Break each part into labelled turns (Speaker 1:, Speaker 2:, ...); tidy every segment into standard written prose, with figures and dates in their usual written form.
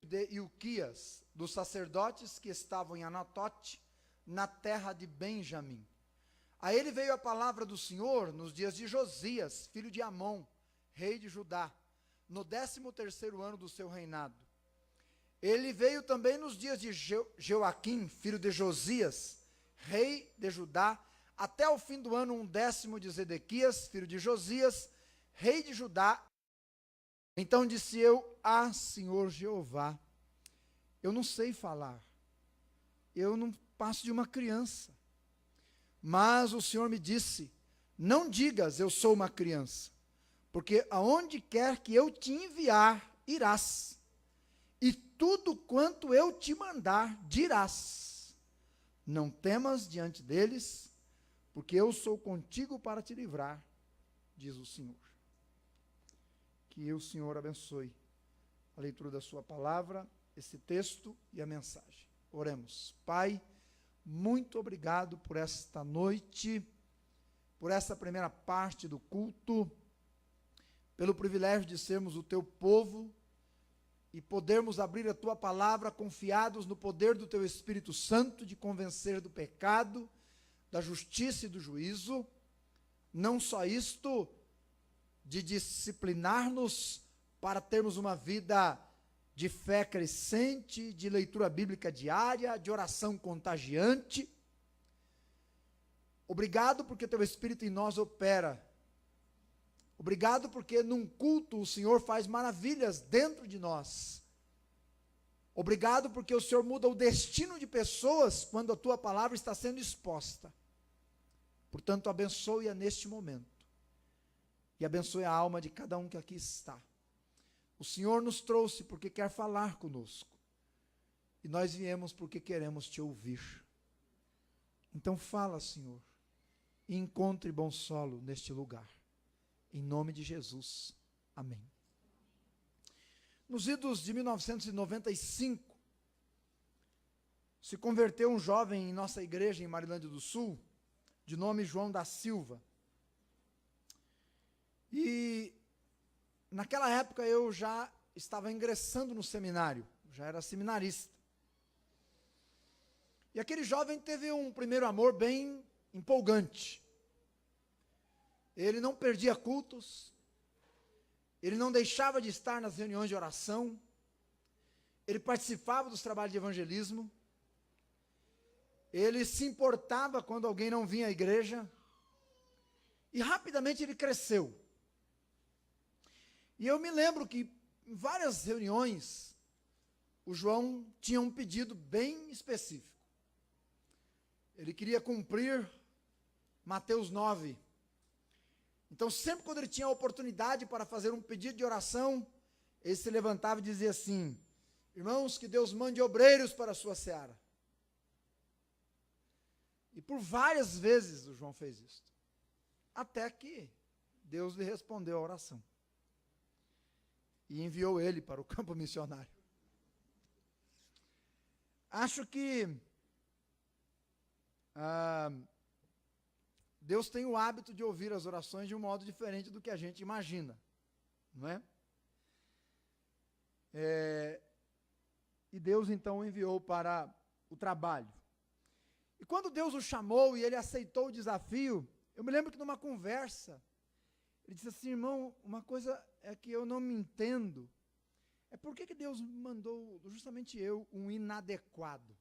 Speaker 1: de Ilquias, dos sacerdotes que estavam em Anatote, na terra de Benjamim. A ele veio a palavra do Senhor nos dias de Josias, filho de Amon, rei de Judá, no 13º ano do seu reinado. Ele veio também nos dias de Joaquim, filho de Josias, rei de Judá, até o fim do ano 10º de Zedequias, filho de Josias, rei de Judá. Então disse eu: Senhor Jeová, eu não sei falar, eu não passo de uma criança. Mas o Senhor me disse: não digas, eu sou uma criança, porque aonde quer que eu te enviar, irás, e tudo quanto eu te mandar, dirás. Não temas diante deles, porque eu sou contigo para te livrar, diz o Senhor. Que o Senhor abençoe a leitura da sua palavra, esse texto e a mensagem. Oremos. Pai, muito obrigado por esta noite, por essa primeira parte do culto, pelo privilégio de sermos o teu povo e podermos abrir a tua palavra confiados no poder do teu Espírito Santo de convencer do pecado, da justiça e do juízo. Não só isto, de disciplinar-nos para termos uma vida de fé crescente, de leitura bíblica diária, de oração contagiante. Obrigado porque teu Espírito em nós opera. Obrigado porque num culto o Senhor faz maravilhas dentro de nós. Obrigado porque o Senhor muda o destino de pessoas quando a tua palavra está sendo exposta. Portanto, abençoe-a neste momento. E abençoe a alma de cada um que aqui está. O Senhor nos trouxe porque quer falar conosco. E nós viemos porque queremos te ouvir. Então fala, Senhor, e encontre bom solo neste lugar. Em nome de Jesus. Amém. Nos idos de 1995, se converteu um jovem em nossa igreja em Marilândia do Sul, de nome João da Silva. E naquela época eu já estava ingressando no seminário, já era seminarista. E aquele jovem teve um primeiro amor bem empolgante. Ele não perdia cultos, ele não deixava de estar nas reuniões de oração, ele participava dos trabalhos de evangelismo, ele se importava quando alguém não vinha à igreja, e rapidamente ele cresceu. E eu me lembro que em várias reuniões, o João tinha um pedido bem específico. Ele queria cumprir Mateus 9. Então, sempre quando ele tinha a oportunidade para fazer um pedido de oração, ele se levantava e dizia assim: irmãos, que Deus mande obreiros para a sua seara. E por várias vezes o João fez isso. Até que Deus lhe respondeu a oração. E enviou ele para o campo missionário. Acho que Deus tem o hábito de ouvir as orações de um modo diferente do que a gente imagina, não é? E Deus então o enviou para o trabalho. E quando Deus o chamou e ele aceitou o desafio, eu me lembro que numa conversa, ele disse assim: irmão, uma coisa é que eu não me entendo, é por que Deus mandou justamente eu, um inadequado?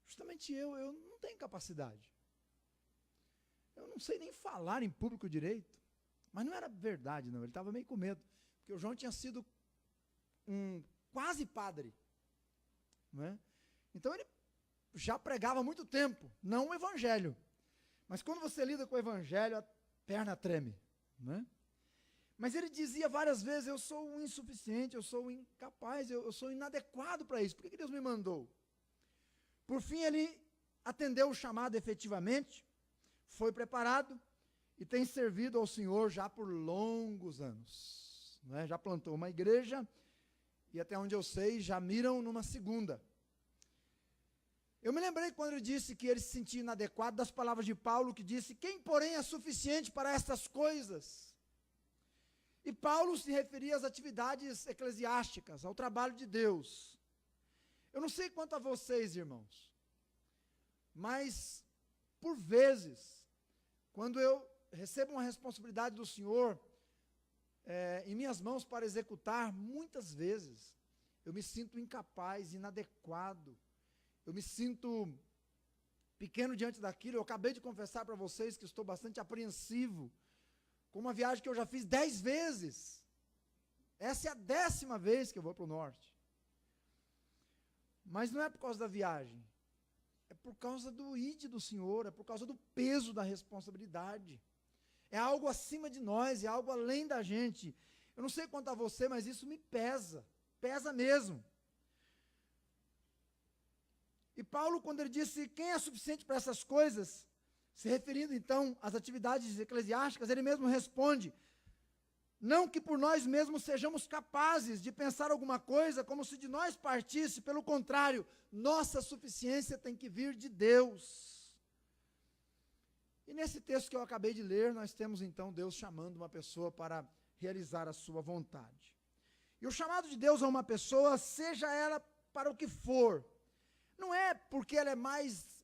Speaker 1: Justamente eu não tenho capacidade. Eu não sei nem falar em público direito. Mas não era verdade, não. Ele estava meio com medo. Porque o João tinha sido um quase padre. Não é? Então ele já pregava há muito tempo, não o evangelho. Mas quando você lida com o evangelho, a perna treme. Não é? Mas ele dizia várias vezes: eu sou um insuficiente, eu sou um incapaz, eu sou inadequado para isso. Por que Deus me mandou? Por fim, ele atendeu o chamado efetivamente, foi preparado e tem servido ao Senhor já por longos anos. Não é? Já plantou uma igreja e, até onde eu sei, já miram numa segunda. Eu me lembrei quando ele disse que ele se sentia inadequado, das palavras de Paulo, que disse: quem, porém, é suficiente para estas coisas? E Paulo se referia às atividades eclesiásticas, ao trabalho de Deus. Eu não sei quanto a vocês, irmãos, mas, por vezes, quando eu recebo uma responsabilidade do Senhor em minhas mãos para executar, muitas vezes, eu me sinto incapaz, inadequado, eu me sinto pequeno diante daquilo. Eu acabei de confessar para vocês que estou bastante apreensivo com uma viagem que eu já fiz 10 vezes. Essa é a 10ª vez que eu vou para o norte. Mas não é por causa da viagem, é por causa do ide do Senhor, é por causa do peso da responsabilidade. É algo acima de nós, é algo além da gente. Eu não sei quanto a você, mas isso me pesa, pesa mesmo. E Paulo, quando ele disse quem é suficiente para essas coisas, se referindo então às atividades eclesiásticas, ele mesmo responde: não que por nós mesmos sejamos capazes de pensar alguma coisa como se de nós partisse, pelo contrário, nossa suficiência tem que vir de Deus. E nesse texto que eu acabei de ler, nós temos então Deus chamando uma pessoa para realizar a sua vontade. E o chamado de Deus a uma pessoa, seja ela para o que for, não é porque ela é mais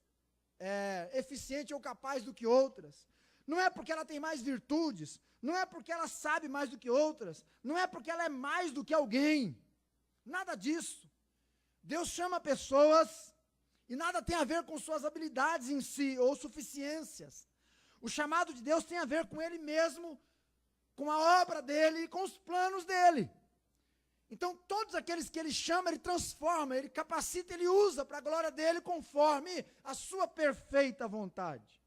Speaker 1: eficiente ou capaz do que outras, não é porque ela tem mais virtudes, não é porque ela sabe mais do que outras, não é porque ela é mais do que alguém, nada disso. Deus chama pessoas e nada tem a ver com suas habilidades em si, ou suficiências. O chamado de Deus tem a ver com Ele mesmo, com a obra dEle e com os planos dEle. Então, todos aqueles que Ele chama, Ele transforma, Ele capacita, Ele usa para a glória dEle, conforme a sua perfeita vontade.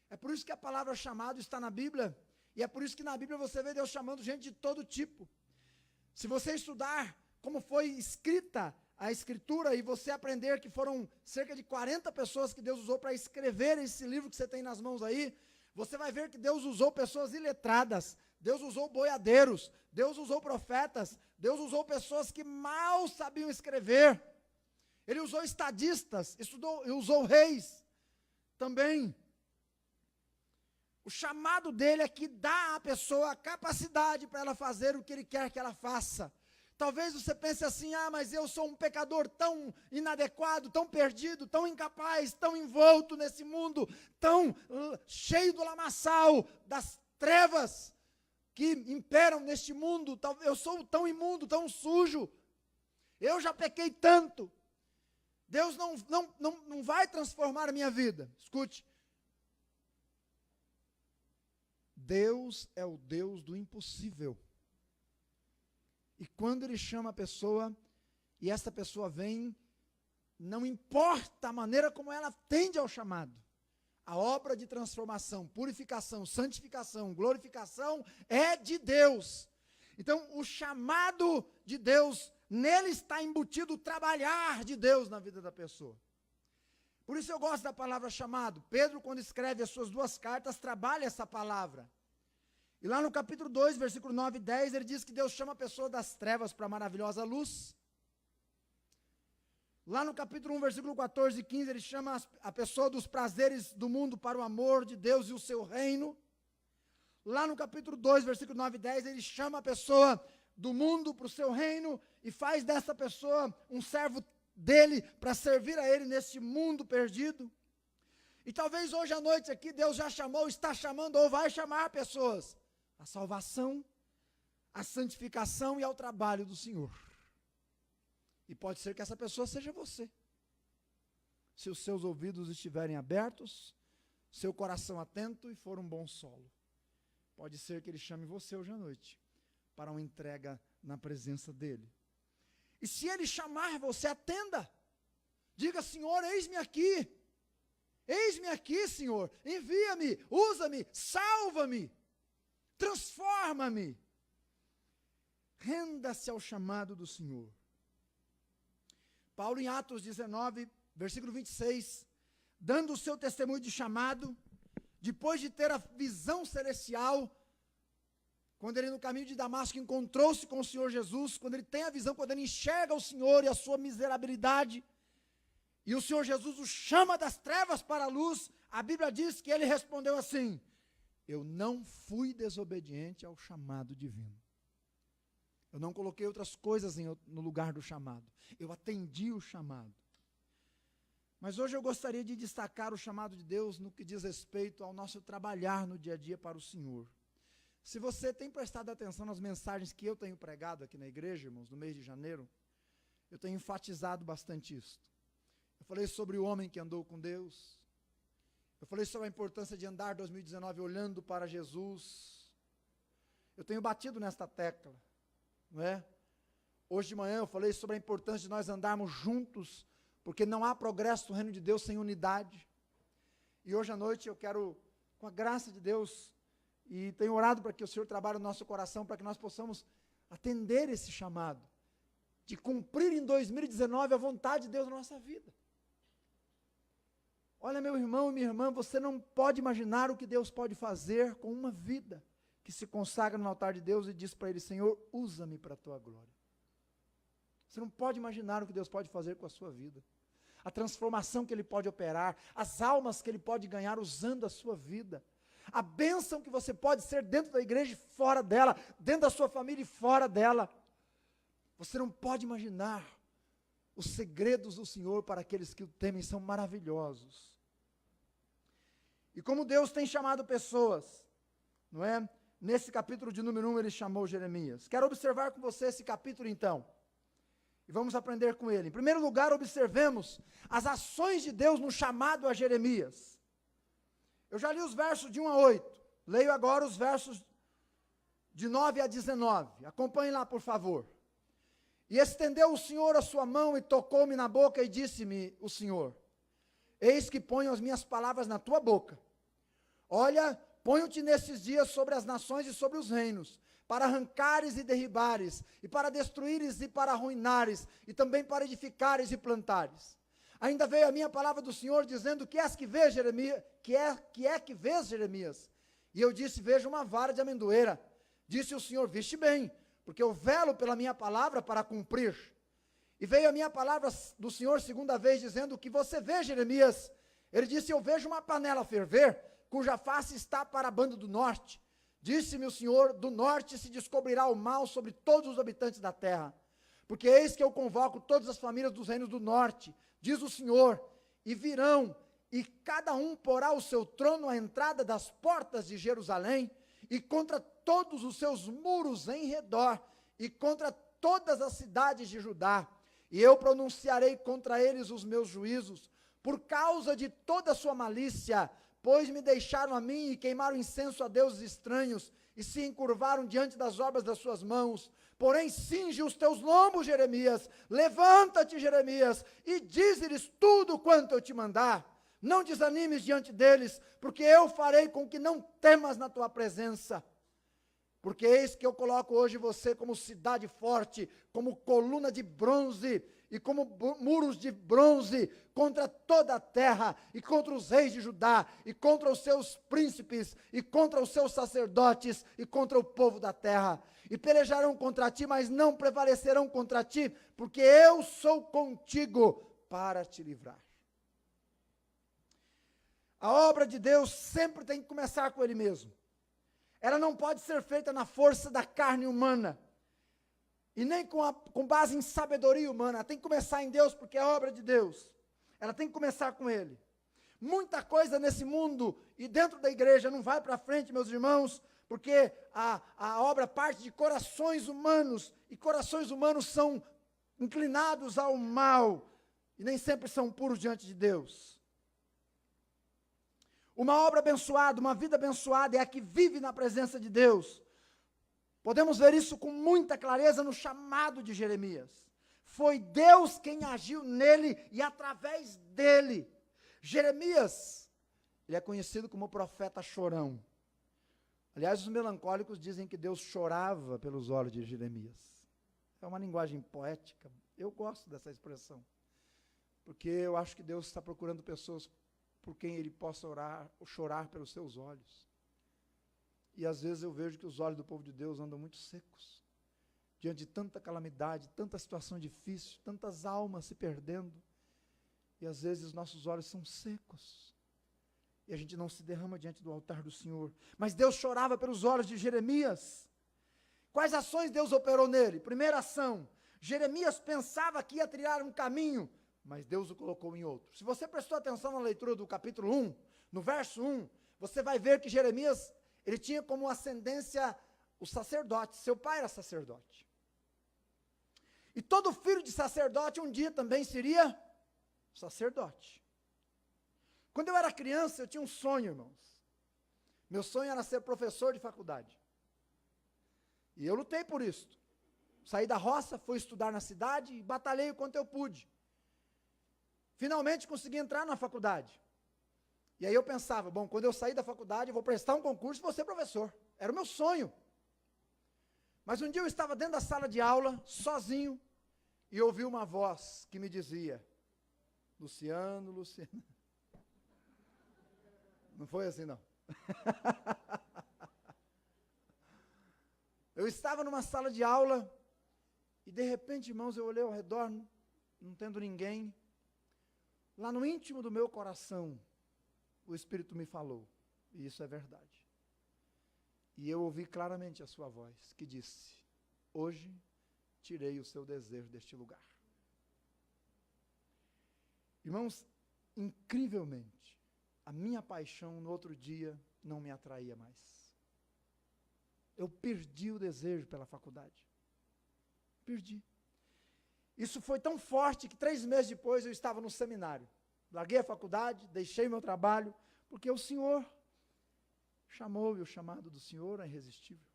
Speaker 1: É por isso que a palavra chamado está na Bíblia, e é por isso que na Bíblia você vê Deus chamando gente de todo tipo. Se você estudar como foi escrita a Escritura, e você aprender que foram cerca de 40 pessoas que Deus usou para escrever esse livro que você tem nas mãos aí, você vai ver que Deus usou pessoas iletradas, Deus usou boiadeiros, Deus usou profetas, Deus usou pessoas que mal sabiam escrever, Ele usou estadistas, usou reis também. O chamado dele é que dá à pessoa a capacidade para ela fazer o que Ele quer que ela faça. Talvez você pense assim: mas eu sou um pecador tão inadequado, tão perdido, tão incapaz, tão envolto nesse mundo, tão cheio do lamaçal, das trevas que imperam neste mundo, eu sou tão imundo, tão sujo, eu já pequei tanto, Deus não vai transformar a minha vida. Escute, Deus é o Deus do impossível. E quando Ele chama a pessoa, e essa pessoa vem, não importa a maneira como ela atende ao chamado, a obra de transformação, purificação, santificação, glorificação é de Deus. Então, o chamado de Deus, nele está embutido o trabalhar de Deus na vida da pessoa. Por isso eu gosto da palavra chamado. Pedro, quando escreve as suas 2 cartas, trabalha essa palavra. E lá no capítulo 2, versículo 9 e 10, ele diz que Deus chama a pessoa das trevas para a maravilhosa luz. Lá no capítulo 1, versículo 14 e 15, ele chama a pessoa dos prazeres do mundo para o amor de Deus e o seu reino. Lá no capítulo 2, versículo 9 e 10, ele chama a pessoa do mundo para o seu reino e faz dessa pessoa um servo dele para servir a ele neste mundo perdido. E talvez hoje à noite aqui Deus já chamou, está chamando ou vai chamar pessoas à salvação, à santificação e ao trabalho do Senhor. E pode ser que essa pessoa seja você. Se os seus ouvidos estiverem abertos, seu coração atento e for um bom solo. Pode ser que Ele chame você hoje à noite para uma entrega na presença dEle. E se Ele chamar você, atenda. Diga: Senhor, eis-me aqui. Eis-me aqui, Senhor. Envia-me, usa-me, salva-me, transforma-me. Renda-se ao chamado do Senhor. Paulo, em Atos 19, versículo 26, dando o seu testemunho de chamado, depois de ter a visão celestial, quando ele no caminho de Damasco encontrou-se com o Senhor Jesus, quando ele tem a visão, quando ele enxerga o Senhor e a sua miserabilidade, e o Senhor Jesus o chama das trevas para a luz, a Bíblia diz que ele respondeu assim: Eu não fui desobediente ao chamado divino. Eu não coloquei outras coisas no lugar do chamado. Eu atendi o chamado. Mas hoje eu gostaria de destacar o chamado de Deus no que diz respeito ao nosso trabalhar no dia a dia para o Senhor. Se você tem prestado atenção nas mensagens que eu tenho pregado aqui na igreja, irmãos, no mês de janeiro, eu tenho enfatizado bastante isso. Eu falei sobre o homem que andou com Deus. Eu falei sobre a importância de andar 2019 olhando para Jesus. Eu tenho batido nesta tecla, não é? Hoje de manhã eu falei sobre a importância de nós andarmos juntos, porque não há progresso no reino de Deus sem unidade. E hoje à noite eu quero, com a graça de Deus, e tenho orado para que o Senhor trabalhe no nosso coração, para que nós possamos atender esse chamado, de cumprir em 2019 a vontade de Deus na nossa vida. Olha, meu irmão e minha irmã, você não pode imaginar o que Deus pode fazer com uma vida que se consagra no altar de Deus e diz para Ele: Senhor, usa-me para a Tua glória. Você não pode imaginar o que Deus pode fazer com a sua vida, a transformação que Ele pode operar, as almas que Ele pode ganhar usando a sua vida, a bênção que você pode ser dentro da igreja e fora dela, dentro da sua família e fora dela. Você não pode imaginar. Os segredos do Senhor para aqueles que o temem são maravilhosos. E como Deus tem chamado pessoas, não é? Nesse capítulo de número 1 Ele chamou Jeremias. Quero observar com você esse capítulo então. E vamos aprender com ele. Em primeiro lugar, observemos as ações de Deus no chamado a Jeremias. Eu já li os versos de 1 a 8. Leio agora os versos de 9 a 19. Acompanhe lá, por favor. E estendeu o Senhor a sua mão e tocou-me na boca e disse-me o Senhor: eis que ponho as minhas palavras na tua boca. Olha, ponho-te nesses dias sobre as nações e sobre os reinos, para arrancares e derribares, e para destruíres e para arruinares, e também para edificares e plantares. Ainda veio a minha palavra do Senhor, dizendo: que és que vês, Jeremias? Que vês, Jeremias? E eu disse: vejo uma vara de amendoeira. Disse o Senhor: viste bem, porque eu velo pela minha palavra para cumprir. E veio a minha palavra do Senhor segunda vez, dizendo: o que você vê, Jeremias? Ele disse: eu vejo uma panela ferver, cuja face está para a banda do norte. Disse-me o Senhor: do norte se descobrirá o mal sobre todos os habitantes da terra. Porque eis que eu convoco todas as famílias dos reinos do norte, diz o Senhor, e virão, e cada um porá o seu trono à entrada das portas de Jerusalém, e contra todos os seus muros em redor, e contra todas as cidades de Judá. E eu pronunciarei contra eles os meus juízos, por causa de toda a sua malícia, pois me deixaram a mim e queimaram incenso a deuses estranhos, e se encurvaram diante das obras das suas mãos. Porém, cinge os teus lombos, Jeremias, levanta-te, Jeremias, e dize-lhes tudo quanto eu te mandar. Não desanimes diante deles, porque eu farei com que não temas na tua presença. Porque eis que eu coloco hoje você como cidade forte, como coluna de bronze, e como muros de bronze, contra toda a terra, e contra os reis de Judá, e contra os seus príncipes, e contra os seus sacerdotes, e contra o povo da terra. E pelejarão contra ti, mas não prevalecerão contra ti, porque eu sou contigo para te livrar. A obra de Deus sempre tem que começar com Ele mesmo. Ela não pode ser feita na força da carne humana, e nem com base em sabedoria humana. Ela tem que começar em Deus, porque é obra de Deus. Ela tem que começar com Ele. Muita coisa nesse mundo e dentro da igreja não vai para frente, meus irmãos, porque a obra parte de corações humanos, e corações humanos são inclinados ao mal, e nem sempre são puros diante de Deus. Uma obra abençoada, uma vida abençoada é a que vive na presença de Deus. Podemos ver isso com muita clareza no chamado de Jeremias. Foi Deus quem agiu nele e através dele. Jeremias, ele é conhecido como profeta chorão. Aliás, os melancólicos dizem que Deus chorava pelos olhos de Jeremias. É uma linguagem poética. Eu gosto dessa expressão, porque eu acho que Deus está procurando pessoas por quem Ele possa chorar pelos seus olhos. E às vezes eu vejo que os olhos do povo de Deus andam muito secos, diante de tanta calamidade, tanta situação difícil, tantas almas se perdendo, e às vezes nossos olhos são secos. e a gente não se derrama diante do altar do Senhor. Mas Deus chorava pelos olhos de Jeremias. Quais ações Deus operou nele? Primeira ação, Jeremias pensava que ia trilhar um caminho, mas Deus o colocou em outro. Se você prestou atenção na leitura do capítulo 1, no verso 1, você vai ver que Jeremias, ele tinha como ascendência o sacerdote, seu pai era sacerdote. E todo filho de sacerdote um dia também seria sacerdote. Quando eu era criança, eu tinha um sonho, irmãos. Meu sonho era ser professor de faculdade. E eu lutei por isso. Saí da roça, fui estudar na cidade e batalhei o quanto eu pude. Finalmente consegui entrar na faculdade. E aí eu pensava, bom, quando eu sair da faculdade, eu vou prestar um concurso e vou ser professor. Era o meu sonho. Mas um dia eu estava dentro da sala de aula, sozinho, e ouvi uma voz que me dizia, Luciano, Luciano. Não foi assim, não. Eu estava numa sala de aula, e de repente, irmãos, eu olhei ao redor, não tendo ninguém. Lá no íntimo do meu coração, o Espírito me falou, e isso é verdade. E eu ouvi claramente a sua voz, que disse, hoje tirei o seu desejo deste lugar. Irmãos, incrivelmente, a minha paixão no outro dia não me atraía mais. Eu perdi o desejo pela faculdade. Perdi. Isso foi tão forte que 3 meses depois eu estava no seminário. Larguei a faculdade, deixei meu trabalho, porque o Senhor chamou e o chamado do Senhor é irresistível.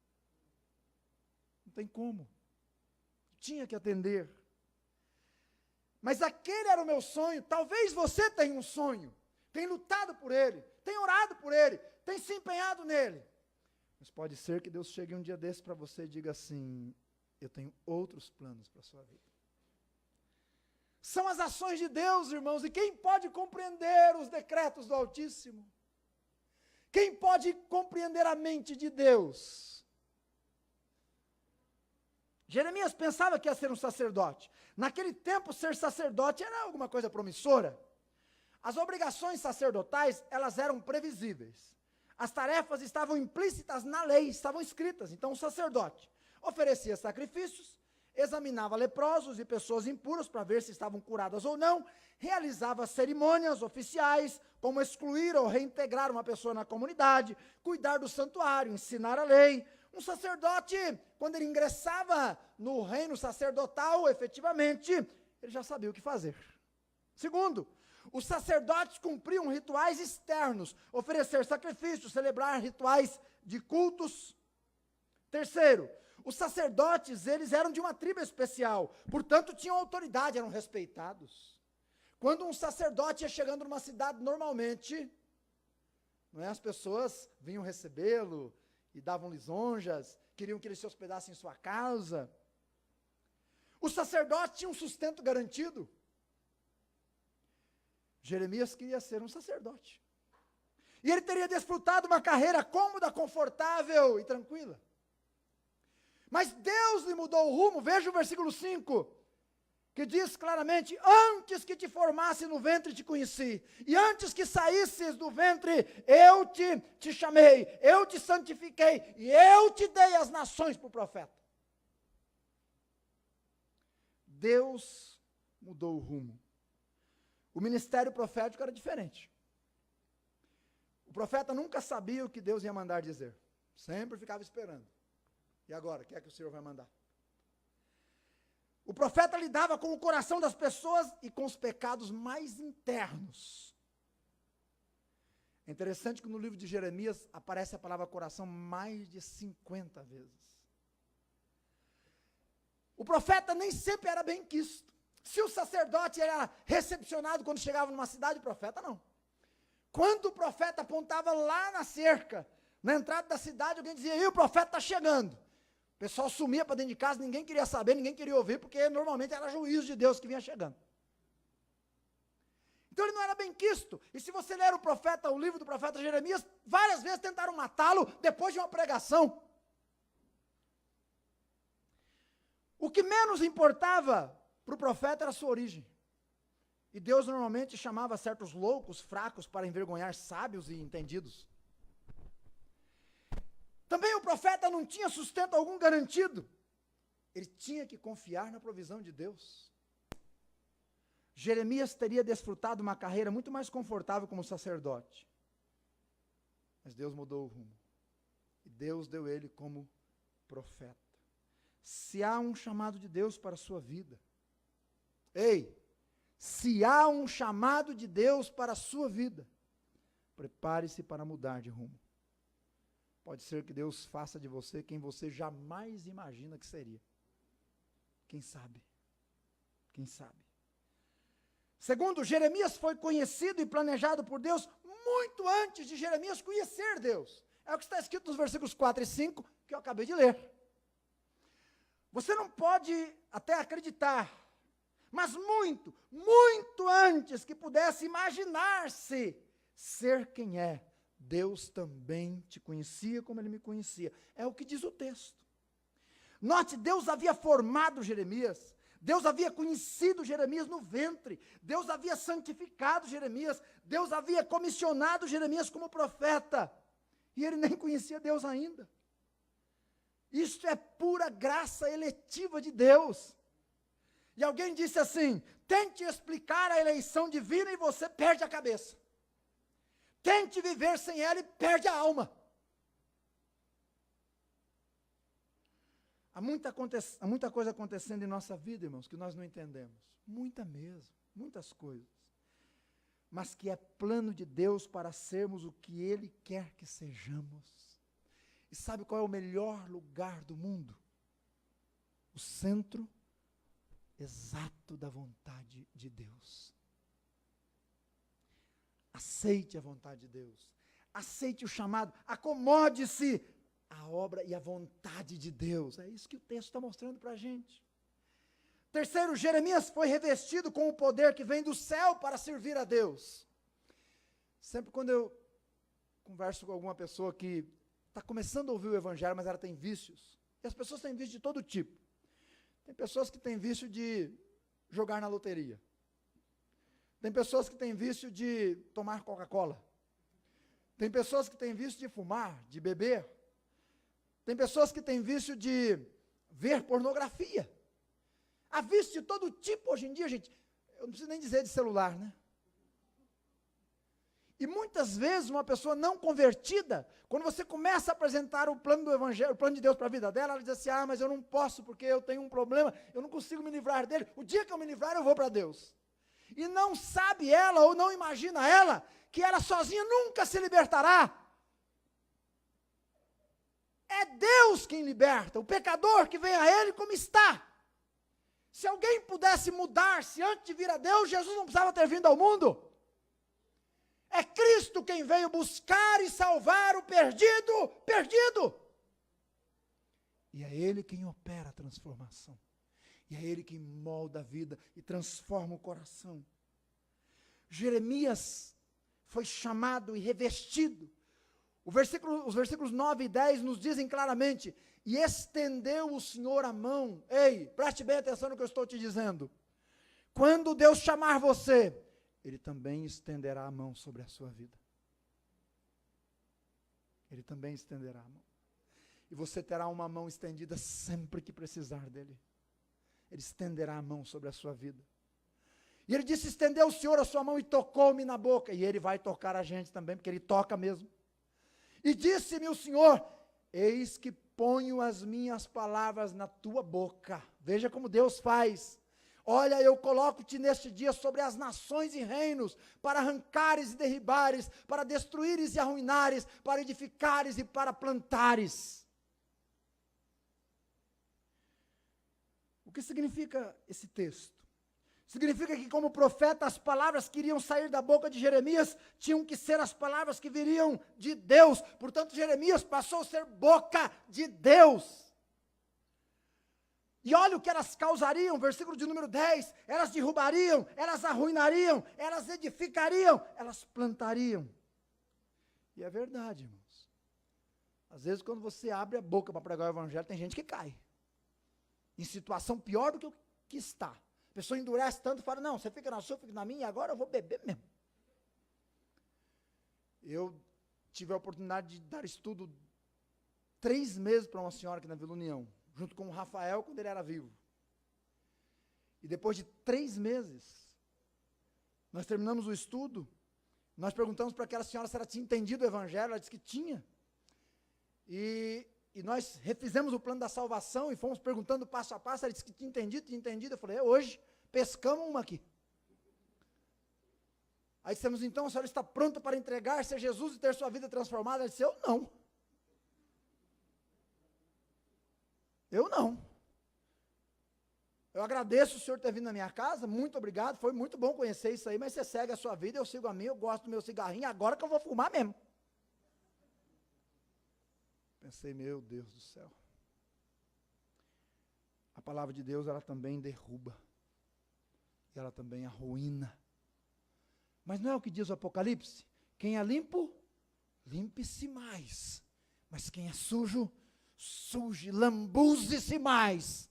Speaker 1: Não tem como. Tinha que atender. Mas aquele era o meu sonho. Talvez você tenha um sonho. Tem lutado por ele, tem orado por ele, tem se empenhado nele. Mas pode ser que Deus chegue um dia desse para você e diga assim, eu tenho outros planos para a sua vida. São as ações de Deus, irmãos, e quem pode compreender os decretos do Altíssimo? Quem pode compreender a mente de Deus? Jeremias pensava que ia ser um sacerdote. Naquele tempo, ser sacerdote era alguma coisa promissora. As obrigações sacerdotais, elas eram previsíveis. As tarefas estavam implícitas na lei, estavam escritas. Então, o sacerdote oferecia sacrifícios, examinava leprosos e pessoas impuras para ver se estavam curadas ou não, realizava cerimônias oficiais, como excluir ou reintegrar uma pessoa na comunidade, cuidar do santuário, ensinar a lei. Um sacerdote, quando ele ingressava no reino sacerdotal, efetivamente, ele já sabia o que fazer. Segundo, os sacerdotes cumpriam rituais externos, oferecer sacrifícios, celebrar rituais de cultos. Terceiro, os sacerdotes, eles eram de uma tribo especial, portanto tinham autoridade, eram respeitados. Quando um sacerdote ia chegando numa cidade, normalmente, não é, as pessoas vinham recebê-lo e davam lisonjas, queriam que ele se hospedasse em sua casa. O sacerdote tinha um sustento garantido. Jeremias queria ser um sacerdote. E ele teria desfrutado uma carreira cômoda, confortável e tranquila. Mas Deus lhe mudou o rumo. Veja o versículo 5, que diz claramente, antes que te formasse no ventre te conheci, e antes que saísses do ventre, eu te chamei, eu te santifiquei, e eu te dei as nações para o profeta. Deus mudou o rumo. O ministério profético era diferente. O profeta nunca sabia o que Deus ia mandar dizer. Sempre ficava esperando. E agora, o que é que o Senhor vai mandar? O profeta lidava com o coração das pessoas e com os pecados mais internos. É interessante que no livro de Jeremias aparece a palavra coração mais de 50 vezes. O profeta nem sempre era bem quisto. Se o sacerdote era recepcionado quando chegava numa cidade, o profeta não. Quando o profeta apontava lá na cerca, na entrada da cidade, alguém dizia, e o profeta está chegando. O pessoal sumia para dentro de casa, ninguém queria saber, ninguém queria ouvir, porque normalmente era juízo de Deus que vinha chegando. Então ele não era bem quisto. E se você ler o livro do profeta Jeremias, várias vezes tentaram matá-lo depois de uma pregação. O que menos importava para o profeta era a sua origem. E Deus normalmente chamava certos loucos, fracos, para envergonhar sábios e entendidos. Também o profeta não tinha sustento algum garantido. Ele tinha que confiar na provisão de Deus. Jeremias teria desfrutado uma carreira muito mais confortável como sacerdote. Mas Deus mudou o rumo. E Deus deu ele como profeta. Se há um chamado de Deus para a sua vida, se há um chamado de Deus para a sua vida, prepare-se para mudar de rumo. Pode ser que Deus faça de você quem você jamais imagina que seria. Quem sabe? Quem sabe? Segundo, Jeremias foi conhecido e planejado por Deus muito antes de Jeremias conhecer Deus. É o que está escrito nos versículos 4 e 5, que eu acabei de ler. Você não pode até acreditar, mas muito, muito antes que pudesse imaginar-se ser quem é, Deus também te conhecia como ele me conhecia. É o que diz o texto. Note, Deus havia formado Jeremias, Deus havia conhecido Jeremias no ventre, Deus havia santificado Jeremias, Deus havia comissionado Jeremias como profeta, e ele nem conhecia Deus ainda. Isto é pura graça eletiva de Deus. E alguém disse assim: tente explicar a eleição divina e você perde a cabeça. Tente viver sem ela e perde a alma. Há muita coisa acontecendo em nossa vida, irmãos, que nós não entendemos. Muita mesmo, muitas coisas. Mas que é plano de Deus para sermos o que Ele quer que sejamos. E sabe qual é o melhor lugar do mundo? O centro exato da vontade de Deus. Aceite a vontade de Deus. Aceite o chamado. Acomode-se à obra e à vontade de Deus. É isso que o texto está mostrando para a gente. Terceiro, Jeremias foi revestido com o poder que vem do céu para servir a Deus. Sempre quando eu converso com alguma pessoa que está começando a ouvir o evangelho, mas ela tem vícios, e as pessoas têm vícios de todo tipo. Tem pessoas que têm vício de jogar na loteria. Tem pessoas que têm vício de tomar Coca-Cola. Tem pessoas que têm vício de fumar, de beber. Tem pessoas que têm vício de ver pornografia. Há vício de todo tipo hoje em dia, gente. Eu não preciso nem dizer de celular, né? E muitas vezes uma pessoa não convertida, quando você começa a apresentar o plano do evangelho, o plano de Deus para a vida dela, ela diz assim: mas eu não posso porque eu tenho um problema, eu não consigo me livrar dele. O dia que eu me livrar, eu vou para Deus. E não sabe ela, ou não imagina ela, que ela sozinha nunca se libertará. É Deus quem liberta, o pecador que vem a Ele como está. Se alguém pudesse mudar-se antes de vir a Deus, Jesus não precisava ter vindo ao mundo. É Cristo quem veio buscar e salvar o perdido. E é Ele quem opera a transformação. E é Ele quem molda a vida e transforma o coração. Jeremias foi chamado e revestido. Os versículos 9 e 10 nos dizem claramente: e estendeu o Senhor a mão. Ei, preste bem atenção no que eu estou te dizendo. Quando Deus chamar você, Ele também estenderá a mão sobre a sua vida. Ele também estenderá a mão. E você terá uma mão estendida sempre que precisar dEle. Ele estenderá a mão sobre a sua vida. E Ele disse: estendeu o Senhor a sua mão e tocou-me na boca. E Ele vai tocar a gente também, porque Ele toca mesmo. E disse-me o Senhor: eis que ponho as minhas palavras na tua boca. Veja como Deus faz. Olha, eu coloco-te neste dia sobre as nações e reinos, para arrancares e derribares, para destruíres e arruinares, para edificares e para plantares. O que significa esse texto? Significa que, como profeta, as palavras que iriam sair da boca de Jeremias tinham que ser as palavras que viriam de Deus. Portanto, Jeremias passou a ser boca de Deus. E olha o que elas causariam, versículo de número 10, elas derrubariam, elas arruinariam, elas edificariam, elas plantariam. E é verdade, irmãos. Às vezes, quando você abre a boca para pregar o evangelho, tem gente que cai. Em situação pior do que o que está. A pessoa endurece tanto e fala, não, você fica na sua, fica na minha, e agora eu vou beber mesmo. Eu tive a oportunidade de dar estudo 3 meses para uma senhora aqui na Vila União, junto com o Rafael, quando ele era vivo. E depois de 3 meses, nós terminamos o estudo, nós perguntamos para aquela senhora se ela tinha entendido o Evangelho, ela disse que tinha. E nós refizemos o plano da salvação e fomos perguntando passo a passo, ela disse que tinha entendido. Eu falei, hoje, pescamos uma aqui. Aí dissemos, então, a senhora está pronta para entregar-se a Jesus e ter sua vida transformada? Ela disse, eu não. Eu não. Eu agradeço o senhor ter vindo na minha casa, muito obrigado, foi muito bom conhecer isso aí, mas você segue a sua vida, eu sigo a minha, eu gosto do meu cigarrinho, agora que eu vou fumar mesmo. Pensei, meu Deus do céu. A palavra de Deus, ela também derruba. E ela também arruína. Mas não é o que diz o Apocalipse? Quem é limpo, limpe-se mais. Mas quem é sujo, suje, lambuze-se mais.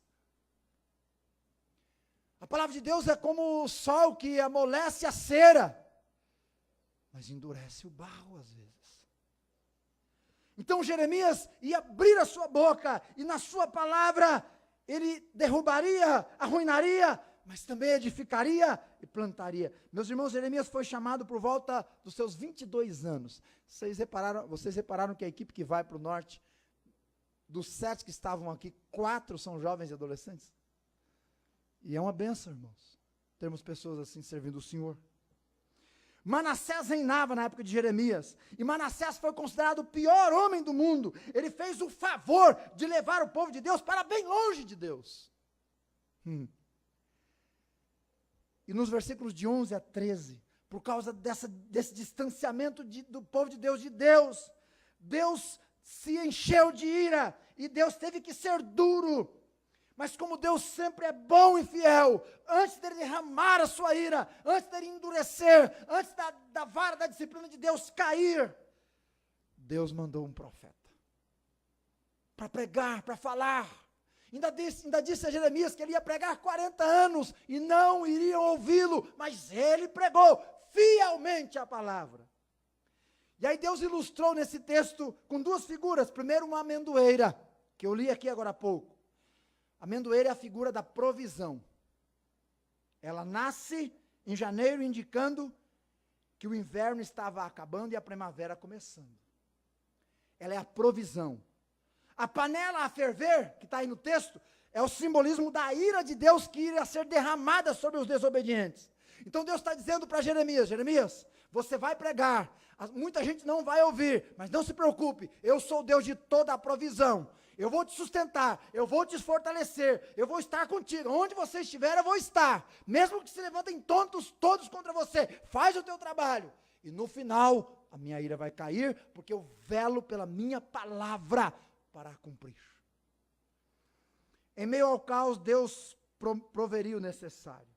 Speaker 1: A palavra de Deus é como o sol que amolece a cera, mas endurece o barro às vezes. Então Jeremias ia abrir a sua boca, e na sua palavra, ele derrubaria, arruinaria, mas também edificaria e plantaria. Meus irmãos, Jeremias foi chamado por volta dos seus 22 anos. Vocês repararam que a equipe que vai para o norte, dos 7 que estavam aqui, 4 são jovens e adolescentes? E é uma bênção, irmãos, termos pessoas assim servindo o Senhor. Manassés reinava na época de Jeremias, e Manassés foi considerado o pior homem do mundo. Ele fez o favor de levar o povo de Deus para bem longe de Deus. E nos versículos de 11 a 13, por causa desse distanciamento do povo de Deus, Deus se encheu de ira, e Deus teve que ser duro. Mas como Deus sempre é bom e fiel, antes dele derramar a sua ira, antes dele endurecer, antes da vara da disciplina de Deus cair, Deus mandou um profeta para pregar, para falar. Ainda disse a Jeremias que ele ia pregar 40 anos e não iriam ouvi-lo, mas ele pregou fielmente a palavra. E aí Deus ilustrou nesse texto com 2 figuras. Primeiro, uma amendoeira, que eu li aqui agora há pouco. A amendoeira é a figura da provisão. Ela nasce em janeiro, indicando que o inverno estava acabando e a primavera começando. Ela é a provisão. A panela a ferver, que está aí no texto, é o simbolismo da ira de Deus que iria ser derramada sobre os desobedientes. Então Deus está dizendo para Jeremias, Jeremias, você vai pregar, muita gente não vai ouvir, mas não se preocupe, eu sou o Deus de toda a provisão. Eu vou te sustentar, eu vou te fortalecer, eu vou estar contigo. Onde você estiver, eu vou estar. Mesmo que se levantem tontos todos contra você, faz o teu trabalho. E no final, a minha ira vai cair, porque eu velo pela minha palavra para cumprir. Em meio ao caos, Deus proveria o necessário.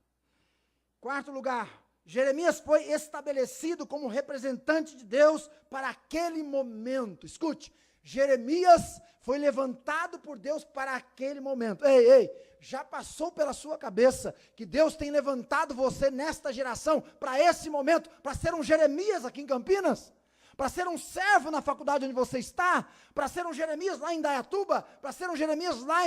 Speaker 1: 4º lugar, Jeremias foi estabelecido como representante de Deus para aquele momento. Escute, Jeremias foi levantado por Deus para aquele momento. Ei, já passou pela sua cabeça que Deus tem levantado você nesta geração para esse momento, para ser um Jeremias aqui em Campinas? Para ser um servo na faculdade onde você está? Para ser um Jeremias lá em Indaiatuba? Para ser um Jeremias lá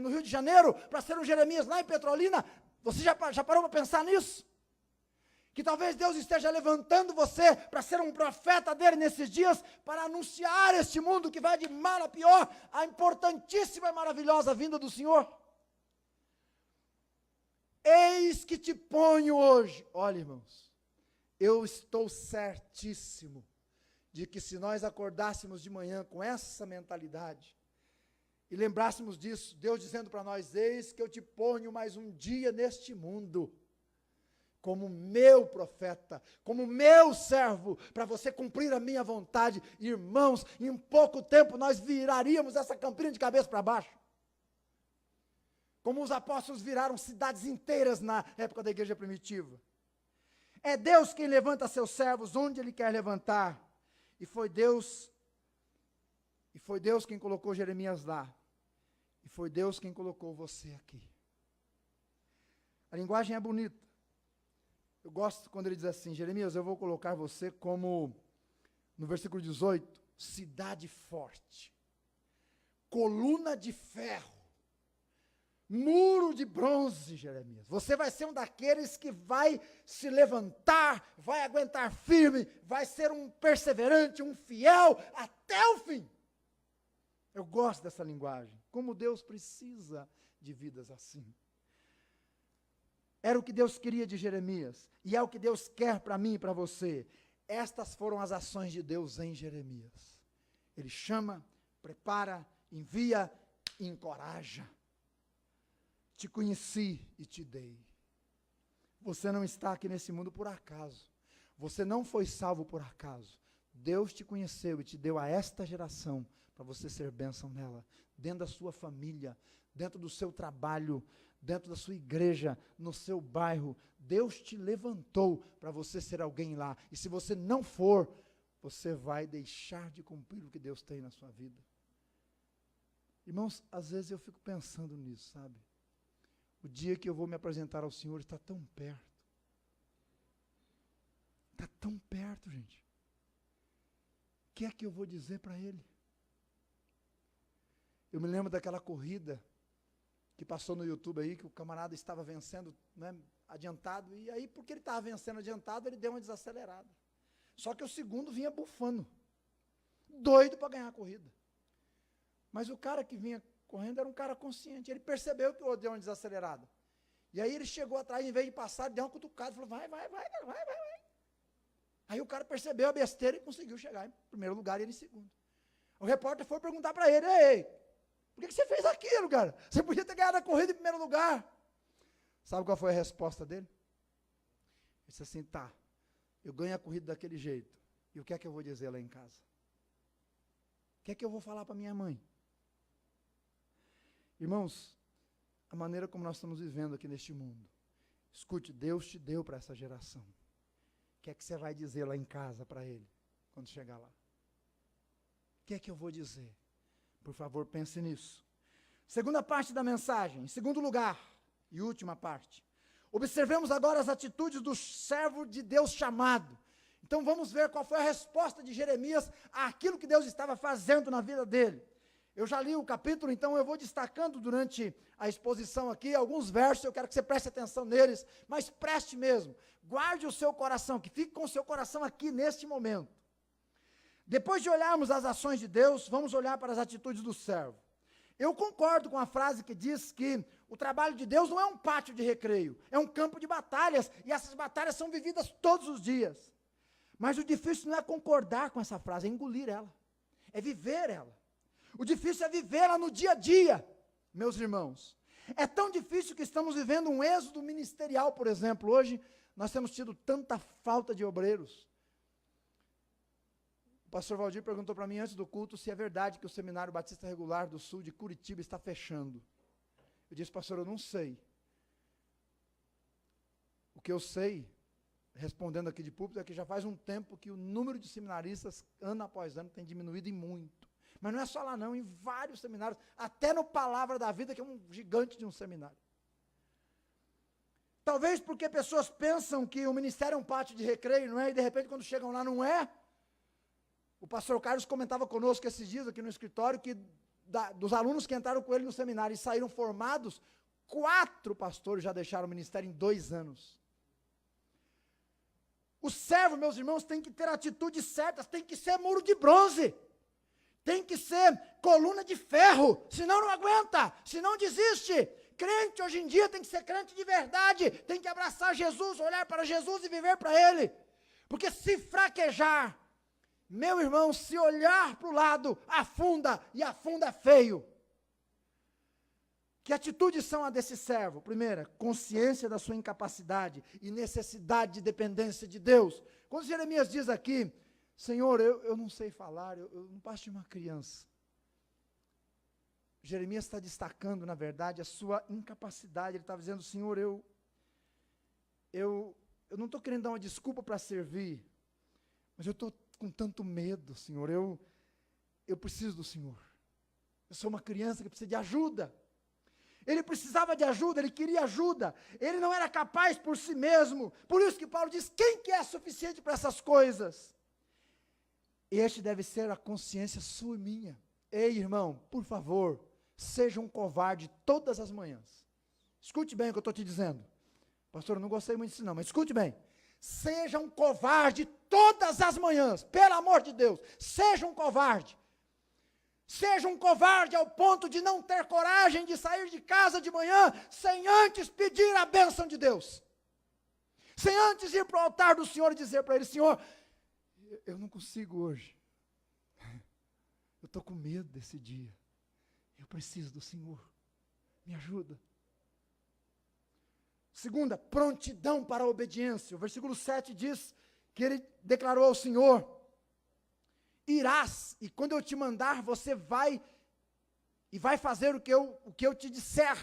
Speaker 1: no Rio de Janeiro? Para ser um Jeremias lá em Petrolina? Você já parou para pensar nisso? Que talvez Deus esteja levantando você para ser um profeta dele nesses dias, para anunciar este mundo que vai de mal a pior, a importantíssima e maravilhosa vinda do Senhor. Eis que te ponho hoje. Olha, irmãos, eu estou certíssimo de que se nós acordássemos de manhã com essa mentalidade, e lembrássemos disso, Deus dizendo para nós, eis que eu te ponho mais um dia neste mundo, como meu profeta, como meu servo, para você cumprir a minha vontade. Irmãos, em pouco tempo nós viraríamos essa Campina de cabeça para baixo. Como os apóstolos viraram cidades inteiras na época da igreja primitiva. É Deus quem levanta seus servos onde Ele quer levantar. E foi Deus quem colocou Jeremias lá. E foi Deus quem colocou você aqui. A linguagem é bonita. Eu gosto quando ele diz assim, Jeremias, eu vou colocar você como, no versículo 18, cidade forte, coluna de ferro, muro de bronze, Jeremias. Você vai ser um daqueles que vai se levantar, vai aguentar firme, vai ser um perseverante, um fiel até o fim. Eu gosto dessa linguagem. Como Deus precisa de vidas assim. Era o que Deus queria de Jeremias, e é o que Deus quer para mim e para você. Estas foram as ações de Deus em Jeremias. Ele chama, prepara, envia e encoraja. Te conheci e te dei. Você não está aqui nesse mundo por acaso. Você não foi salvo por acaso. Deus te conheceu e te deu a esta geração para você ser bênção nela, dentro da sua família, dentro do seu trabalho, dentro da sua igreja, no seu bairro. Deus te levantou para você ser alguém lá. E se você não for, você vai deixar de cumprir o que Deus tem na sua vida. Irmãos, às vezes eu fico pensando nisso, sabe? O dia que eu vou me apresentar ao Senhor está tão perto. Está tão perto, gente. O que é que eu vou dizer para Ele? Eu me lembro daquela corrida que passou no YouTube aí, que o camarada estava vencendo, né, adiantado, e aí, porque ele estava vencendo adiantado, ele deu uma desacelerada. Só que o segundo vinha bufando, doido para ganhar a corrida. Mas o cara que vinha correndo era um cara consciente, ele percebeu que o outro deu uma desacelerada. E aí ele chegou atrás, em vez de passar, ele deu uma cutucada, falou, vai. Aí o cara percebeu a besteira e conseguiu chegar em primeiro lugar e ele em segundo. O repórter foi perguntar para ele, ei, por que você fez aquilo, cara? Você podia ter ganhado a corrida em primeiro lugar. Sabe qual foi a resposta dele? Ele disse assim, tá, eu ganho a corrida daquele jeito. E o que é que eu vou dizer lá em casa? O que é que eu vou falar para minha mãe? Irmãos, a maneira como nós estamos vivendo aqui neste mundo. Escute, Deus te deu para essa geração. O que é que você vai dizer lá em casa para ele, quando chegar lá? O que é que eu vou dizer? Por favor, pense nisso. Segunda parte da mensagem, em segundo lugar, e última parte. Observemos agora as atitudes do servo de Deus chamado. Então vamos ver qual foi a resposta de Jeremias àquilo que Deus estava fazendo na vida dele. Eu já li o capítulo, então eu vou destacando durante a exposição aqui alguns versos, eu quero que você preste atenção neles, mas preste mesmo, guarde o seu coração, que fique com o seu coração aqui neste momento. Depois de olharmos as ações de Deus, vamos olhar para as atitudes do servo. Eu concordo com a frase que diz que o trabalho de Deus não é um pátio de recreio, é um campo de batalhas, e essas batalhas são vividas todos os dias. Mas o difícil não é concordar com essa frase, é engolir ela, é viver ela. O difícil é vivê-la no dia a dia, meus irmãos. É tão difícil que estamos vivendo um êxodo ministerial, por exemplo. Hoje nós temos tido tanta falta de obreiros. O pastor Valdir perguntou para mim antes do culto se é verdade que o Seminário Batista Regular do Sul de Curitiba está fechando. Eu disse, pastor, eu não sei. O que eu sei, respondendo aqui de púlpito, é que já faz um tempo que o número de seminaristas, ano após ano, tem diminuído e muito. Mas não é só lá não, em vários seminários, até no Palavra da Vida, que é um gigante de um seminário. Talvez porque pessoas pensam que o ministério é um pátio de recreio, não é? E de repente quando chegam lá não é. O pastor Carlos comentava conosco esses dias aqui no escritório que dos alunos que entraram com ele no seminário e saíram formados, 4 pastores já deixaram o ministério em 2 anos. O servo, meus irmãos, tem que ter atitudes certas, tem que ser muro de bronze. Tem que ser coluna de ferro, senão não aguenta, senão desiste. Crente hoje em dia tem que ser crente de verdade, tem que abraçar Jesus, olhar para Jesus e viver para Ele. Porque se fraquejar, meu irmão, se olhar para o lado, afunda, e afunda feio. Que atitudes são a desse servo? Primeira, consciência da sua incapacidade e necessidade de dependência de Deus. Quando Jeremias diz aqui, Senhor, eu não sei falar, eu não passo de uma criança. Jeremias está destacando, na verdade, a sua incapacidade. Ele está dizendo, Senhor, eu não estou querendo dar uma desculpa para servir, mas eu estou com tanto medo, Senhor, eu preciso do Senhor. Eu sou uma criança que precisa de ajuda. Ele precisava de ajuda, ele queria ajuda, ele não era capaz por si mesmo. Por isso que Paulo diz: quem que é suficiente para essas coisas? Este deve ser a consciência sua e minha. Ei, irmão, por favor, seja um covarde todas as manhãs. Escute bem o que eu estou te dizendo. Pastor, eu não gostei muito disso não, mas escute bem. Seja um covarde todas as manhãs, pelo amor de Deus, seja um covarde. Seja um covarde ao ponto de não ter coragem de sair de casa de manhã, sem antes pedir a bênção de Deus. Sem antes ir para o altar do Senhor e dizer para Ele: Senhor, eu não consigo hoje. Eu estou com medo desse dia. Eu preciso do Senhor. Me ajuda. Segunda, prontidão para a obediência. O versículo 7 diz que ele declarou ao Senhor: irás, e quando eu te mandar, você vai e vai fazer o que eu te disser.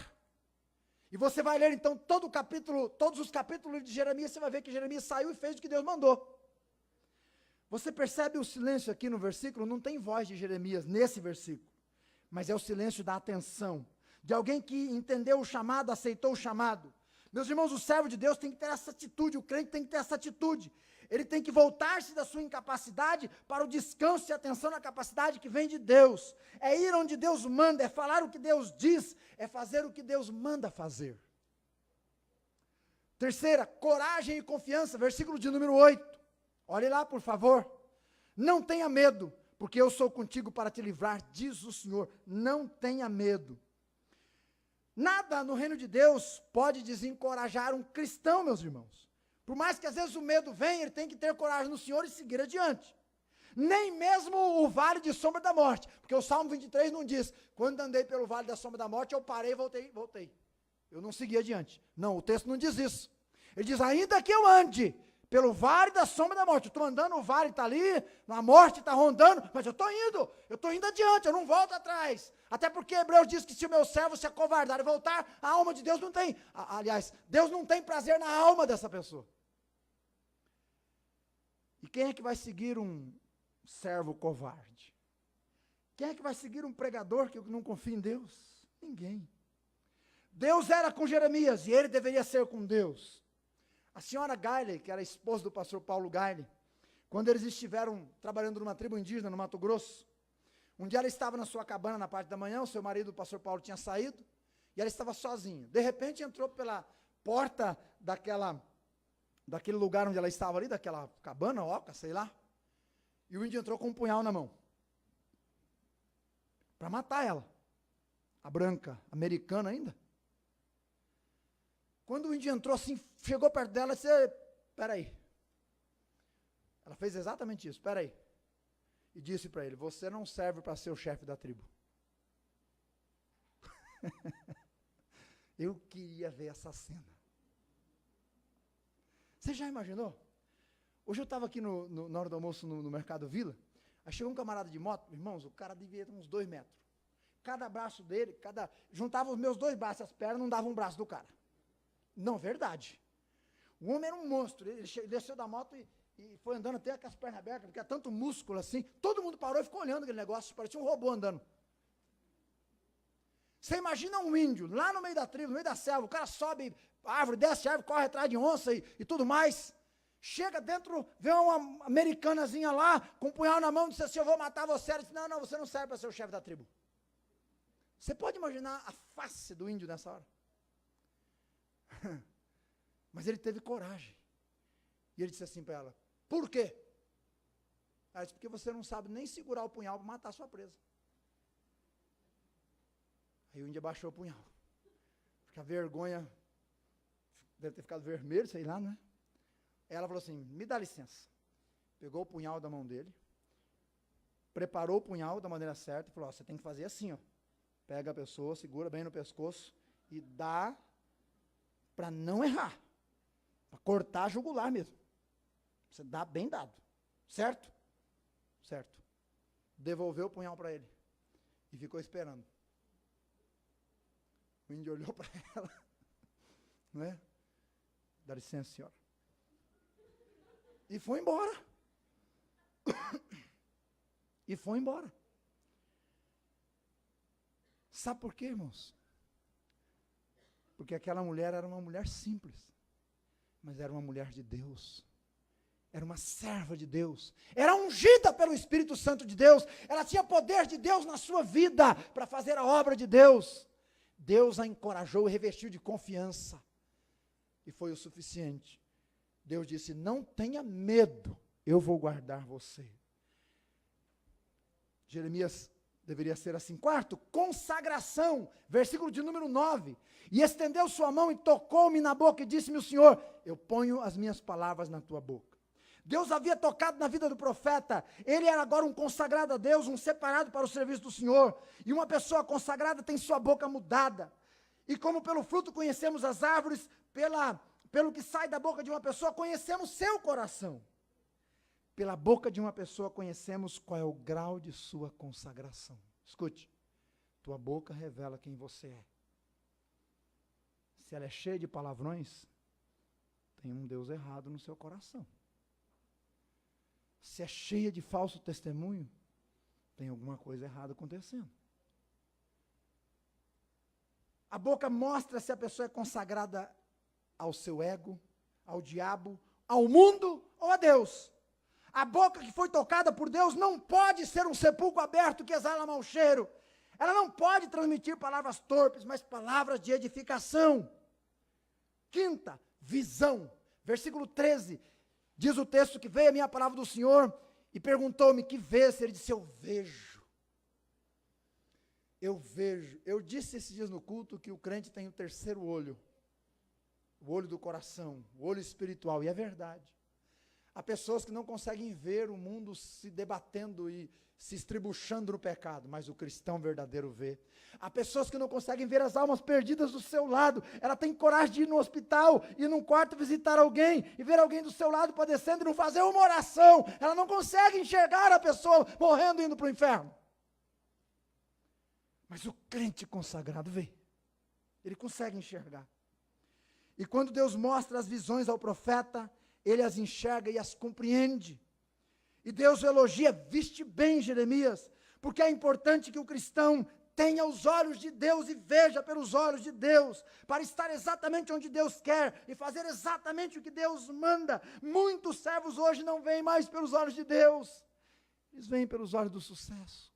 Speaker 1: E você vai ler então todos os capítulos de Jeremias, você vai ver que Jeremias saiu e fez o que Deus mandou. Você percebe o silêncio aqui no versículo? Não tem voz de Jeremias nesse versículo, mas é o silêncio da atenção, de alguém que entendeu o chamado, aceitou o chamado. Meus irmãos, o servo de Deus tem que ter essa atitude, o crente tem que ter essa atitude. Ele tem que voltar-se da sua incapacidade para o descanso e atenção na capacidade que vem de Deus. É ir onde Deus manda, é falar o que Deus diz, é fazer o que Deus manda fazer. Terceira, coragem e confiança, versículo de número 8. Olhe lá, por favor. Não tenha medo, porque eu sou contigo para te livrar, diz o Senhor. Não tenha medo. Nada no reino de Deus pode desencorajar um cristão, meus irmãos. Por mais que às vezes o medo venha, ele tem que ter coragem no Senhor e seguir adiante. Nem mesmo o vale de sombra da morte, porque o Salmo 23 não diz: quando andei pelo vale da sombra da morte, eu parei e voltei. Eu não segui adiante. Não, o texto não diz isso. Ele diz: ainda que eu ande pelo vale da sombra da morte, eu estou andando, o vale está ali, a morte está rondando, mas eu estou indo adiante, eu não volto atrás. Até porque Hebreus diz que se o meu servo se acovardar e voltar, a alma de Deus não tem, aliás, Deus não tem prazer na alma dessa pessoa. E quem é que vai seguir um servo covarde? Quem é que vai seguir um pregador que não confia em Deus? Ninguém. Deus era com Jeremias e ele deveria ser com Deus. A senhora Gayle, que era esposa do pastor Paulo Gayle, quando eles estiveram trabalhando numa tribo indígena no Mato Grosso, um dia ela estava na sua cabana na parte da manhã, o seu marido, o pastor Paulo, tinha saído, e ela estava sozinha. De repente entrou pela porta daquele lugar onde ela estava ali, daquela cabana, oca, sei lá, e o índio entrou com um punhal na mão, para matar ela, a branca, americana ainda. Quando o índio entrou assim, chegou perto dela e disse: espera aí. Ela fez exatamente isso, espera aí. E disse para ele: você não serve para ser o chefe da tribo. Eu queria ver essa cena. Você já imaginou? Hoje eu estava aqui na hora do almoço no Mercado Vila, aí chegou um camarada de moto, irmãos, o cara devia ter uns 2 metros. Cada braço dele, juntava os meus 2 braços, as pernas, não dava um braço do cara. Não, verdade. O homem era um monstro, ele desceu da moto e foi andando até com as pernas abertas, porque é tanto músculo assim, todo mundo parou e ficou olhando aquele negócio, parecia um robô andando. Você imagina um índio, lá no meio da tribo, no meio da selva, o cara sobe árvore, desce árvore, corre atrás de onça e tudo mais, chega dentro, vê uma americanazinha lá, com um punhal na mão, diz assim: eu vou matar você. Ele disse: não, você não serve para ser o chefe da tribo. Você pode imaginar a face do índio nessa hora? Mas ele teve coragem. E ele disse assim para ela: por quê? Ela disse: porque você não sabe nem segurar o punhal para matar a sua presa. Aí o índio abaixou o punhal. Porque a vergonha deve ter ficado vermelho, sei lá, né? Aí ela falou assim: me dá licença. Pegou o punhal da mão dele, preparou o punhal da maneira certa e falou: você tem que fazer assim, ó. Pega a pessoa, segura bem no pescoço e dá para não errar. Para cortar a jugular mesmo. Você dá bem dado. Certo? Certo. Devolveu o punhal para ele. E ficou esperando. O índio olhou para ela. Não é? Dá licença, senhora. E foi embora. E foi embora. Sabe por quê, irmãos? Porque aquela mulher era uma mulher simples, mas era uma mulher de Deus. Era uma serva de Deus. Era ungida pelo Espírito Santo de Deus. Ela tinha poder de Deus na sua vida para fazer a obra de Deus. Deus a encorajou e revestiu de confiança. E foi o suficiente. Deus disse: não tenha medo, eu vou guardar você. Jeremias deveria ser assim. Quarto, consagração, versículo de número 9. E estendeu sua mão e tocou-me na boca e disse-me o Senhor: eu ponho as minhas palavras na tua boca. Deus havia tocado na vida do profeta. Ele era agora um consagrado a Deus, um separado para o serviço do Senhor. E uma pessoa consagrada tem sua boca mudada. E como pelo fruto conhecemos as árvores, pelo que sai da boca de uma pessoa, conhecemos seu coração. Pela boca de uma pessoa conhecemos qual é o grau de sua consagração. Escute, tua boca revela quem você é. Se ela é cheia de palavrões, tem um Deus errado no seu coração. Se é cheia de falso testemunho, tem alguma coisa errada acontecendo. A boca mostra se a pessoa é consagrada ao seu ego, ao diabo, ao mundo ou a Deus. A boca que foi tocada por Deus não pode ser um sepulcro aberto que exala mau cheiro. Ela não pode transmitir palavras torpes, mas palavras de edificação. Quinta, visão. Versículo 13, diz o texto que veio a minha palavra do Senhor e perguntou-me: que vês? Ele disse: eu vejo. Eu vejo. Eu disse esses dias no culto que o crente tem o terceiro olho. O olho do coração, o olho espiritual, e é verdade. Há pessoas que não conseguem ver o mundo se debatendo e se estribuchando no pecado, mas o cristão verdadeiro vê. Há pessoas que não conseguem ver as almas perdidas do seu lado. Ela tem coragem de ir no hospital, ir num quarto visitar alguém, e ver alguém do seu lado padecendo e não fazer uma oração. Ela não consegue enxergar a pessoa morrendo e indo para o inferno. Mas o crente consagrado vê. Ele consegue enxergar. E quando Deus mostra as visões ao profeta, ele as enxerga e as compreende. E Deus o elogia: viste bem, Jeremias, porque é importante que o cristão tenha os olhos de Deus e veja pelos olhos de Deus, para estar exatamente onde Deus quer e fazer exatamente o que Deus manda. Muitos servos hoje não veem mais pelos olhos de Deus, eles veem pelos olhos do sucesso,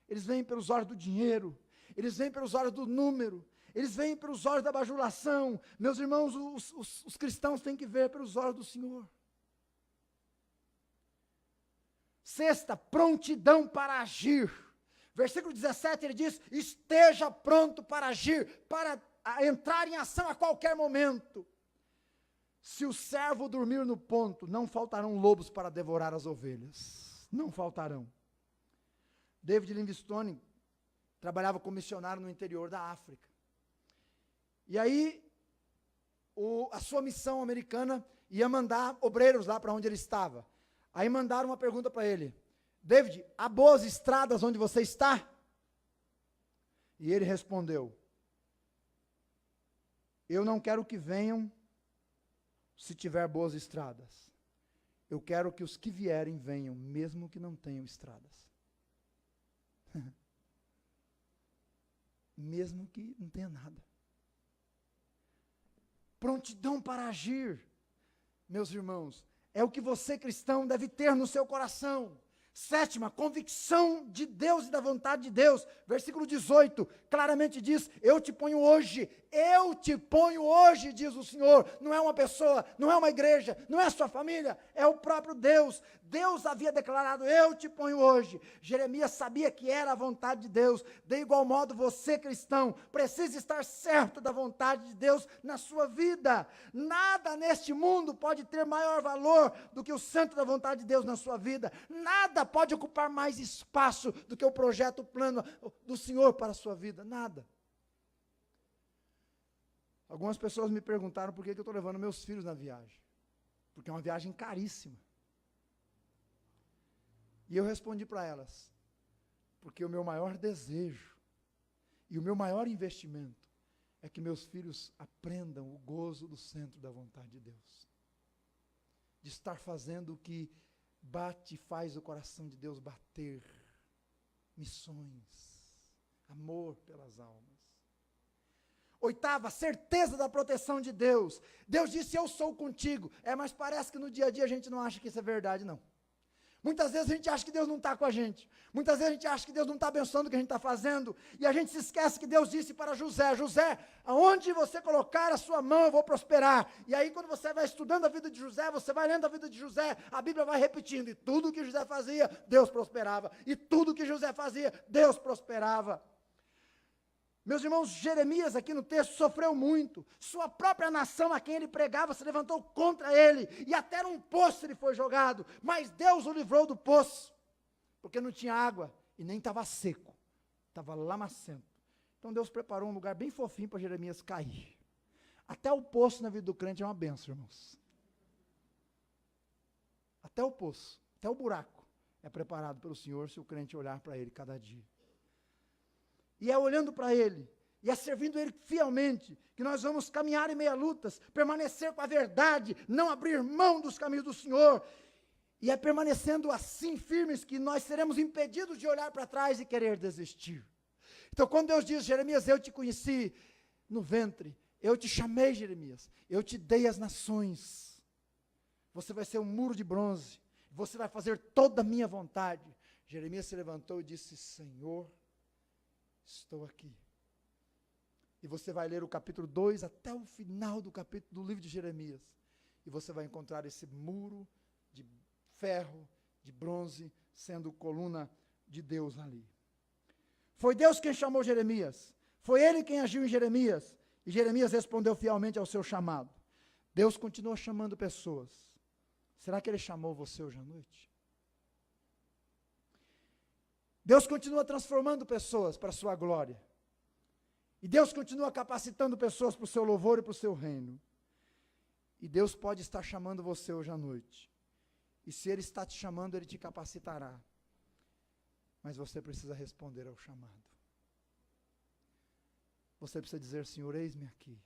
Speaker 1: eles veem pelos olhos do dinheiro, eles veem pelos olhos do número, eles veem pelos olhos da bajulação. Meus irmãos, os cristãos têm que ver pelos olhos do Senhor. Sexta, prontidão para agir. Versículo 17, ele diz: esteja pronto para agir, para entrar em ação a qualquer momento. Se o servo dormir no ponto, não faltarão lobos para devorar as ovelhas. Não faltarão. David Livingstone trabalhava como missionário no interior da África. E aí, a sua missão americana ia mandar obreiros lá para onde ele estava. Aí mandaram uma pergunta para ele: David, há boas estradas onde você está? E ele respondeu: eu não quero que venham se tiver boas estradas. Eu quero que os que vierem venham, mesmo que não tenham estradas. Mesmo que não tenha nada. Prontidão para agir, meus irmãos, é o que você, cristão, deve ter no seu coração. Sétima, convicção de Deus e da vontade de Deus. Versículo 18, claramente diz: eu te ponho hoje, diz o Senhor. Não é uma pessoa, não é uma igreja, não é a sua família, é o próprio Deus. Deus havia declarado: eu te ponho hoje. Jeremias sabia que era a vontade de Deus. De igual modo, você, cristão, precisa estar certo da vontade de Deus na sua vida. Nada neste mundo pode ter maior valor do que o centro da vontade de Deus na sua vida. Nada pode ocupar mais espaço do que o projeto, o plano do Senhor para a sua vida. Nada. Algumas pessoas me perguntaram por que eu estou levando meus filhos na viagem. Porque é uma viagem caríssima. E eu respondi para elas: porque o meu maior desejo e o meu maior investimento é que meus filhos aprendam o gozo do centro da vontade de Deus. De estar fazendo o que bate e faz o coração de Deus bater. Missões, amor pelas almas. Oitava, certeza da proteção de Deus. Deus disse, eu sou contigo. Mas parece que no dia a dia a gente não acha que isso é verdade, não. Muitas vezes a gente acha que Deus não está com a gente. Muitas vezes a gente acha que Deus não está abençoando o que a gente está fazendo. E a gente se esquece que Deus disse para José, José, aonde você colocar a sua mão, eu vou prosperar. E aí quando você vai estudando a vida de José, você vai lendo a vida de José, a Bíblia vai repetindo. E tudo que José fazia, Deus prosperava. E tudo que José fazia, Deus prosperava. Meus irmãos, Jeremias aqui no texto sofreu muito. Sua própria nação a quem ele pregava se levantou contra ele. E até num poço ele foi jogado. Mas Deus o livrou do poço. Porque não tinha água e nem estava seco. Estava lamacento. Então Deus preparou um lugar bem fofinho para Jeremias cair. Até o poço na vida do crente é uma benção, irmãos. Até o poço, até o buraco é preparado pelo Senhor se o crente olhar para ele cada dia. E é olhando para Ele, e é servindo Ele fielmente, que nós vamos caminhar em meia lutas, permanecer com a verdade, não abrir mão dos caminhos do Senhor, e é permanecendo assim firmes que nós seremos impedidos de olhar para trás e querer desistir. Então quando Deus diz, Jeremias, eu te conheci no ventre, eu te chamei, Jeremias, eu te dei as nações, você vai ser um muro de bronze, você vai fazer toda a minha vontade. Jeremias se levantou e disse, Senhor, estou aqui. E você vai ler o capítulo 2 até o final do capítulo do livro de Jeremias. E você vai encontrar esse muro de ferro, de bronze, sendo coluna de Deus ali. Foi Deus quem chamou Jeremias. Foi Ele quem agiu em Jeremias. E Jeremias respondeu fielmente ao seu chamado. Deus continua chamando pessoas. Será que Ele chamou você hoje à noite? Deus continua transformando pessoas para a sua glória. E Deus continua capacitando pessoas para o seu louvor e para o seu reino. E Deus pode estar chamando você hoje à noite. E se Ele está te chamando, Ele te capacitará. Mas você precisa responder ao chamado. Você precisa dizer, Senhor, eis-me aqui.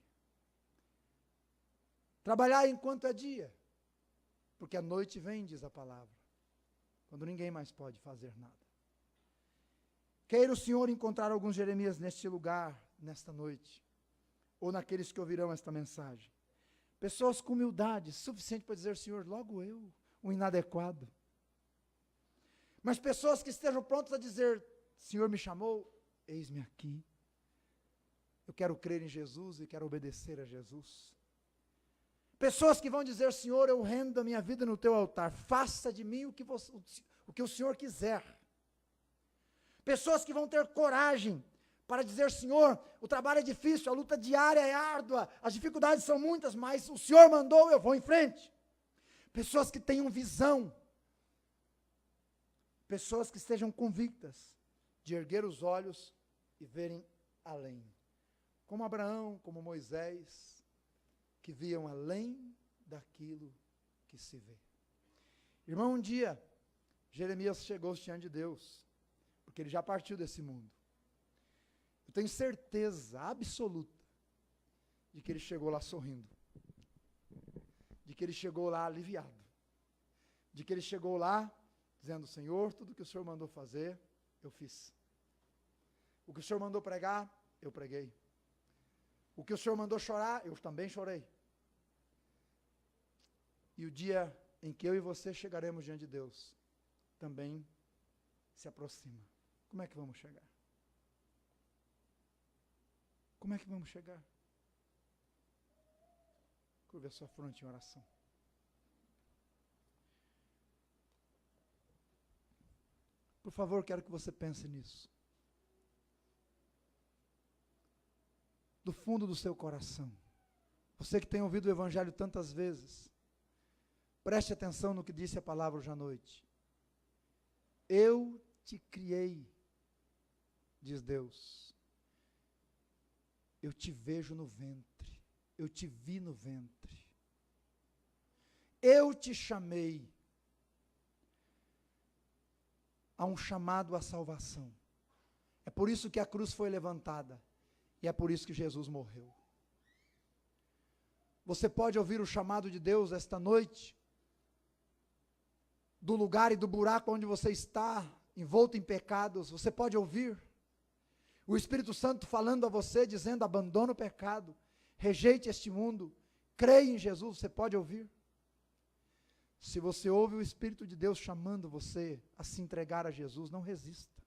Speaker 1: Trabalhar enquanto é dia. Porque a noite vem, diz a palavra. Quando ninguém mais pode fazer nada. Queira o Senhor encontrar alguns Jeremias neste lugar, nesta noite, ou naqueles que ouvirão esta mensagem. Pessoas com humildade, suficiente para dizer, Senhor, logo eu, um inadequado. Mas pessoas que estejam prontas a dizer, Senhor me chamou, eis-me aqui. Eu quero crer em Jesus e quero obedecer a Jesus. Pessoas que vão dizer, Senhor, eu rendo a minha vida no teu altar, faça de mim o que o Senhor quiser. Pessoas que vão ter coragem para dizer, Senhor, o trabalho é difícil, a luta diária é árdua, as dificuldades são muitas, mas o Senhor mandou, eu vou em frente. Pessoas que tenham visão. Pessoas que estejam convictas de erguer os olhos e verem além. Como Abraão, como Moisés, que viam além daquilo que se vê. Irmão, um dia, Jeremias chegou diante de Deus, porque ele já partiu desse mundo. Eu tenho certeza absoluta de que ele chegou lá sorrindo, de que ele chegou lá aliviado, de que ele chegou lá dizendo, Senhor, tudo que o Senhor mandou fazer, eu fiz. O que o Senhor mandou pregar, eu preguei. O que o Senhor mandou chorar, eu também chorei. E o dia em que eu e você chegaremos diante de Deus, também se aproxima. Como é que vamos chegar? Como é que vamos chegar? Curva a sua fronte em oração. Por favor, quero que você pense nisso. Do fundo do seu coração. Você que tem ouvido o Evangelho tantas vezes, preste atenção no que disse a palavra hoje à noite. Eu te criei, diz Deus. Eu te vejo no ventre. Eu te vi no ventre. Eu te chamei. Há um chamado à salvação. É por isso que a cruz foi levantada. E é por isso que Jesus morreu. Você pode ouvir o chamado de Deus esta noite, do lugar e do buraco onde você está, envolto em pecados, você pode ouvir. O Espírito Santo falando a você, dizendo: abandona o pecado, rejeite este mundo, creia em Jesus. Você pode ouvir? Se você ouve o Espírito de Deus chamando você a se entregar a Jesus, não resista.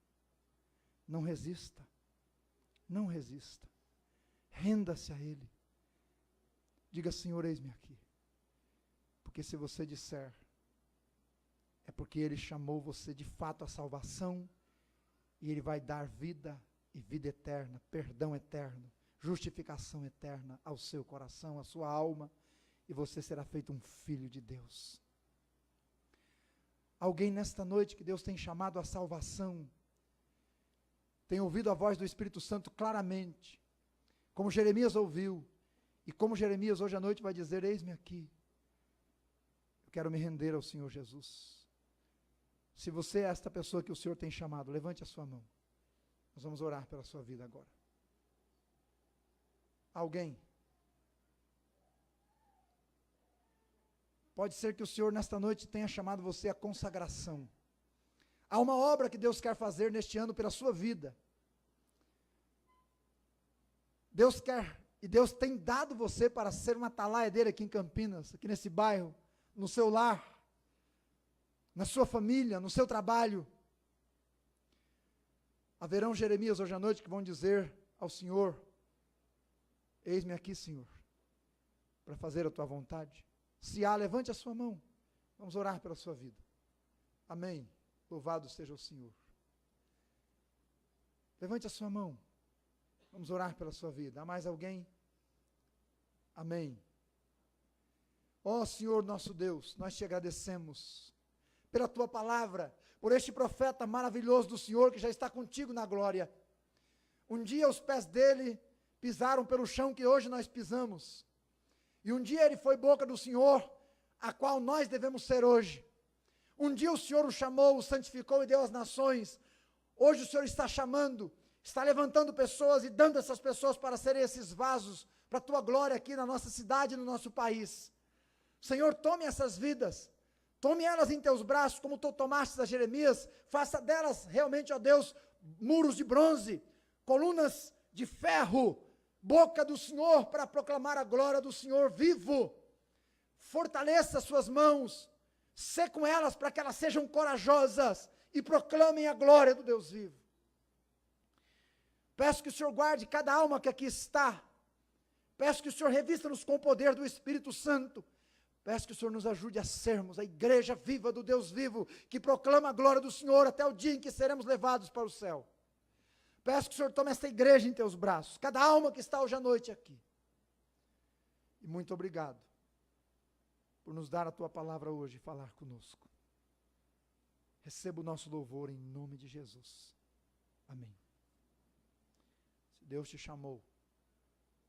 Speaker 1: Não resista. Não resista. Renda-se a Ele. Diga: Senhor, eis-me aqui. Porque se você disser, é porque Ele chamou você de fato à salvação, e Ele vai dar vida e vida eterna, perdão eterno, justificação eterna ao seu coração, à sua alma, e você será feito um filho de Deus. Alguém nesta noite que Deus tem chamado à salvação, tem ouvido a voz do Espírito Santo claramente, como Jeremias ouviu, e como Jeremias hoje à noite vai dizer: eis-me aqui, eu quero me render ao Senhor Jesus. Se você é esta pessoa que o Senhor tem chamado, levante a sua mão, nós vamos orar pela sua vida agora. Alguém? Pode ser que o Senhor nesta noite tenha chamado você à consagração. Há uma obra que Deus quer fazer neste ano pela sua vida. Deus quer, e Deus tem dado você para ser uma atalaia dele aqui em Campinas, aqui nesse bairro, no seu lar, na sua família, no seu trabalho. Haverão Jeremias hoje à noite que vão dizer ao Senhor: eis-me aqui, Senhor, para fazer a tua vontade. Se há, levante a sua mão, vamos orar pela sua vida. Amém. Louvado seja o Senhor. Levante a sua mão, vamos orar pela sua vida. Há mais alguém? Amém. Ó Senhor nosso Deus, nós te agradecemos pela tua palavra, por este profeta maravilhoso do Senhor que já está contigo na glória. Um dia os pés dele pisaram pelo chão que hoje nós pisamos, e um dia ele foi boca do Senhor, a qual nós devemos ser hoje. Um dia o Senhor o chamou, o santificou e deu às nações. Hoje o Senhor está chamando, está levantando pessoas e dando essas pessoas para serem esses vasos para a tua glória aqui na nossa cidade e no nosso país. Senhor, tome essas vidas, tome elas em teus braços, como tu tomaste a Jeremias, faça delas realmente, ó Deus, muros de bronze, colunas de ferro, boca do Senhor para proclamar a glória do Senhor vivo. Fortaleça suas mãos, sê com elas para que elas sejam corajosas e proclamem a glória do Deus vivo. Peço que o Senhor guarde cada alma que aqui está, peço que o Senhor revista-nos com o poder do Espírito Santo, peço que o Senhor nos ajude a sermos a igreja viva do Deus vivo, que proclama a glória do Senhor até o dia em que seremos levados para o céu. Peço que o Senhor tome esta igreja em teus braços, cada alma que está hoje à noite aqui. E muito obrigado por nos dar a tua palavra hoje e falar conosco. Receba o nosso louvor em nome de Jesus. Amém. Se Deus te chamou,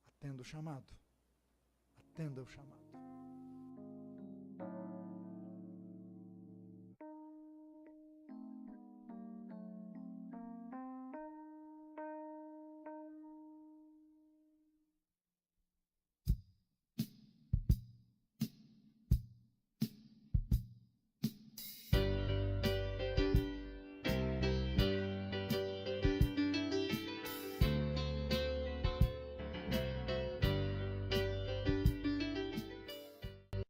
Speaker 1: atenda o chamado. Atenda o chamado.